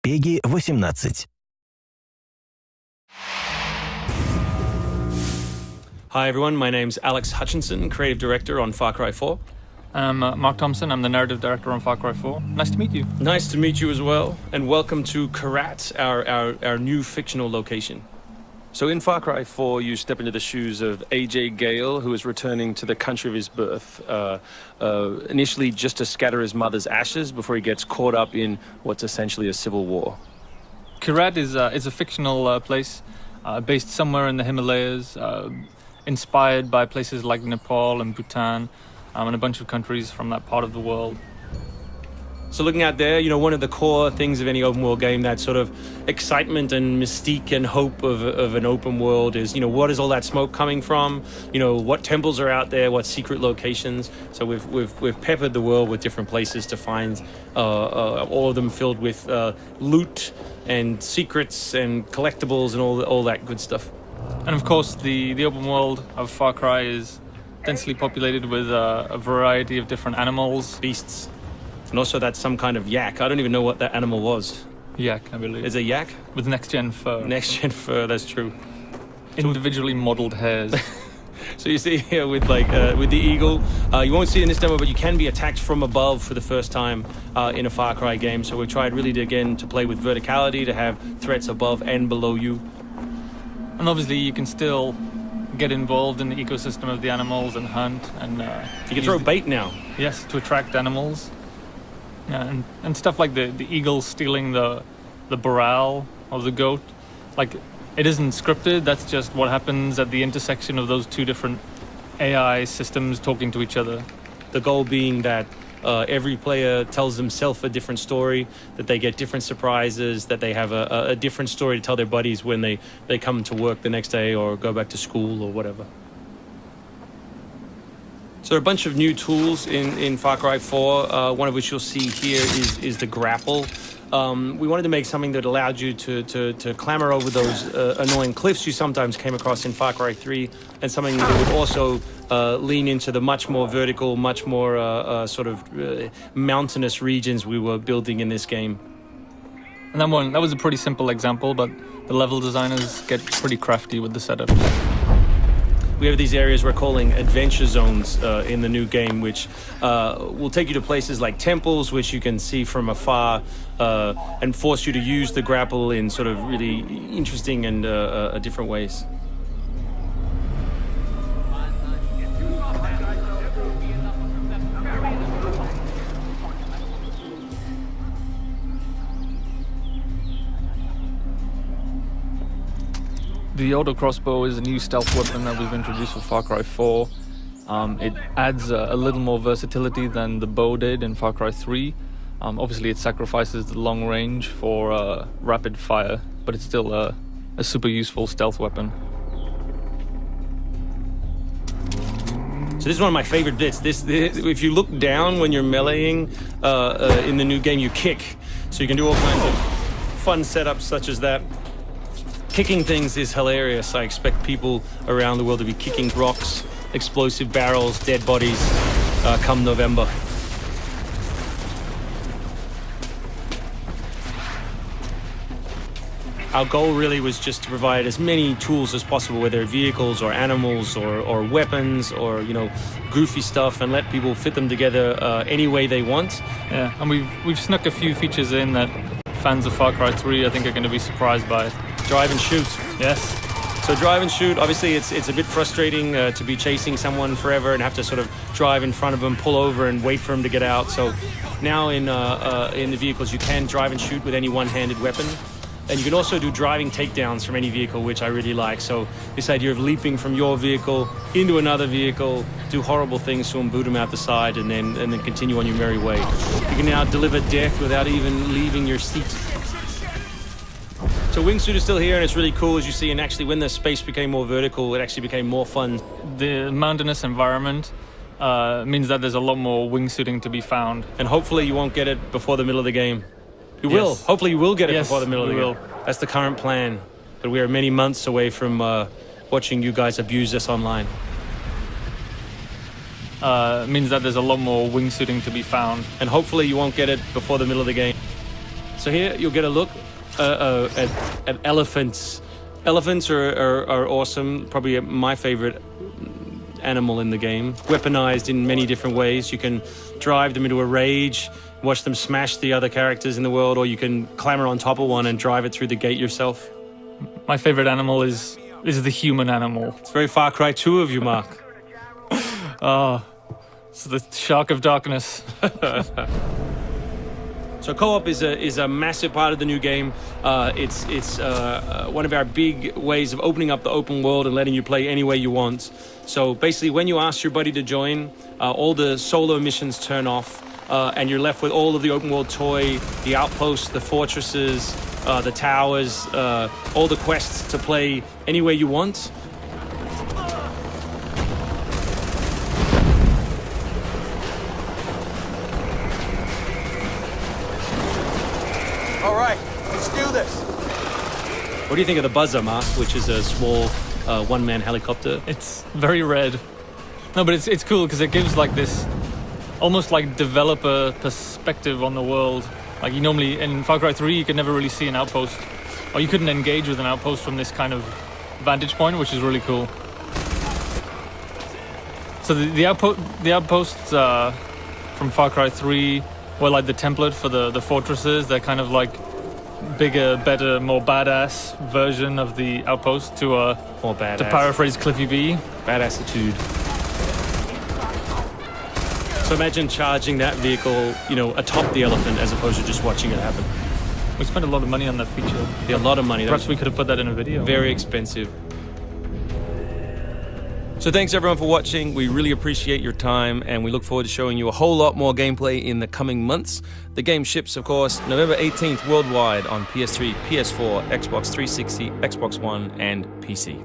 PEGI 18. Hi everyone, my name's Alex Hutchinson, Creative Director on Far Cry 4. I'm Mark Thompson, I'm the Narrative Director on Far Cry 4. Nice to meet you. Nice to meet you as well, and welcome to Karat, our new fictional location. So in Far Cry 4, you step into the shoes of AJ Gale, who is returning to the country of his birth, initially just to scatter his mother's ashes before he gets caught up in what's essentially a civil war. Karat is a fictional place based somewhere in the Himalayas, inspired by places like Nepal and Bhutan, and a bunch of countries from that part of the world. So looking out there, one of the core things of any open world game, that sort of excitement and mystique and hope of an open world is, what is all that smoke coming from? What temples are out there? What secret locations? So we've peppered the world with different places to find, all of them filled with loot and secrets and collectibles and all that good stuff. And of course, the open world of Far Cry is densely populated with a variety of different animals, beasts. And also that's some kind of yak. I don't even know what that animal was. Yak, I believe. Is it a yak? With next-gen fur. Next-gen fur, that's true. Individually modeled hairs. So you see here with the eagle, you won't see it in this demo, but you can be attacked from above for the first time in a Far Cry game. So we've tried really to play with verticality, to have threats above and below you. And obviously you can still get involved in the ecosystem of the animals and hunt. And you can throw bait now. Yes, to attract animals. Yeah, and stuff like the eagle stealing the barrel of the goat. Like, it isn't scripted, that's just what happens at the intersection of those two different AI systems talking to each other. The goal being that every player tells themselves a different story, that they get different surprises, that they have a different story to tell their buddies when they come to work the next day or go back to school or whatever. So there are a bunch of new tools in Far Cry 4, one of which you'll see here is the grapple. We wanted to make something that allowed you to clamber over those annoying cliffs you sometimes came across in Far Cry 3, and something that would also lean into the much more vertical, much more mountainous regions we were building in this game. And that was a pretty simple example, but the level designers get pretty crafty with the setup. We have these areas we're calling adventure zones in the new game, which will take you to places like temples, which you can see from afar, and force you to use the grapple in sort of really interesting and different ways. The auto crossbow is a new stealth weapon that we've introduced for Far Cry 4. It adds a little more versatility than the bow did in Far Cry 3. Obviously it sacrifices the long range for rapid fire, but it's still a super useful stealth weapon. So this is one of my favorite bits. This if you look down when you're meleeing in the new game, you kick. So you can do all kinds of fun setups such as that. Kicking things is hilarious. I expect people around the world to be kicking rocks, explosive barrels, dead bodies come November. Our goal really was just to provide as many tools as possible, whether vehicles or animals or weapons or goofy stuff, and let people fit them together any way they want. Yeah, and we've snuck a few features in that fans of Far Cry 3 I think are going to be surprised by. Drive and shoot. Yes. So drive and shoot, obviously it's a bit frustrating to be chasing someone forever and have to sort of drive in front of them, pull over and wait for them to get out. So now in the vehicles you can drive and shoot with any one-handed weapon. And you can also do driving takedowns from any vehicle, which I really like. So this idea of leaping from your vehicle into another vehicle, do horrible things to them, boot them out the side, and then continue on your merry way. You can now deliver death without even leaving your seat. So wingsuit is still here, and it's really cool, as you see, and actually when the space became more vertical, it actually became more fun. The mountainous environment means that there's a lot more wingsuiting to be found. And hopefully you won't get it before the middle of the game. You will. Hopefully you will get it before the middle of the game. That's the current plan. But we are many months away from watching you guys abuse us online. Means that there's a lot more wingsuiting to be found. And hopefully you won't get it before the middle of the game. So here you'll get a look at elephants. Elephants are awesome, probably my favorite animal in the game. Weaponized in many different ways. You can drive them into a rage, watch them smash the other characters in the world, or you can clamber on top of one and drive it through the gate yourself. My favorite animal is the human animal. It's very Far Cry 2 of you, Mark. It's the Shark of Darkness. So co-op is a massive part of the new game. It's one of our big ways of opening up the open world and letting you play any way you want. So basically, when you ask your buddy to join, all the solo missions turn off, and you're left with all of the open world toy, the outposts, the fortresses, the towers, all the quests to play any way you want. All right, let's do this. What do you think of the Buzzer, Mark, which is a small one-man helicopter? It's very red. No, but it's cool because it gives like this almost like developer perspective on the world. Like you normally in Far Cry 3 you could never really see an outpost, or you couldn't engage with an outpost from this kind of vantage point, which is really cool. So the outposts from Far Cry 3 were like the template for the fortresses. They're kind of like bigger, better, more badass version of the outpost to More badass. to paraphrase Cliffy B. Badassitude. So imagine charging that vehicle, atop the elephant as opposed to just watching it happen. We spent a lot of money on that feature. Yeah, a lot of money. Perhaps we could have put that in a video. Very expensive. So thanks everyone for watching. We really appreciate your time, and we look forward to showing you a whole lot more gameplay in the coming months. The game ships, of course, November 18th worldwide on PS3, PS4, Xbox 360, Xbox One, and PC.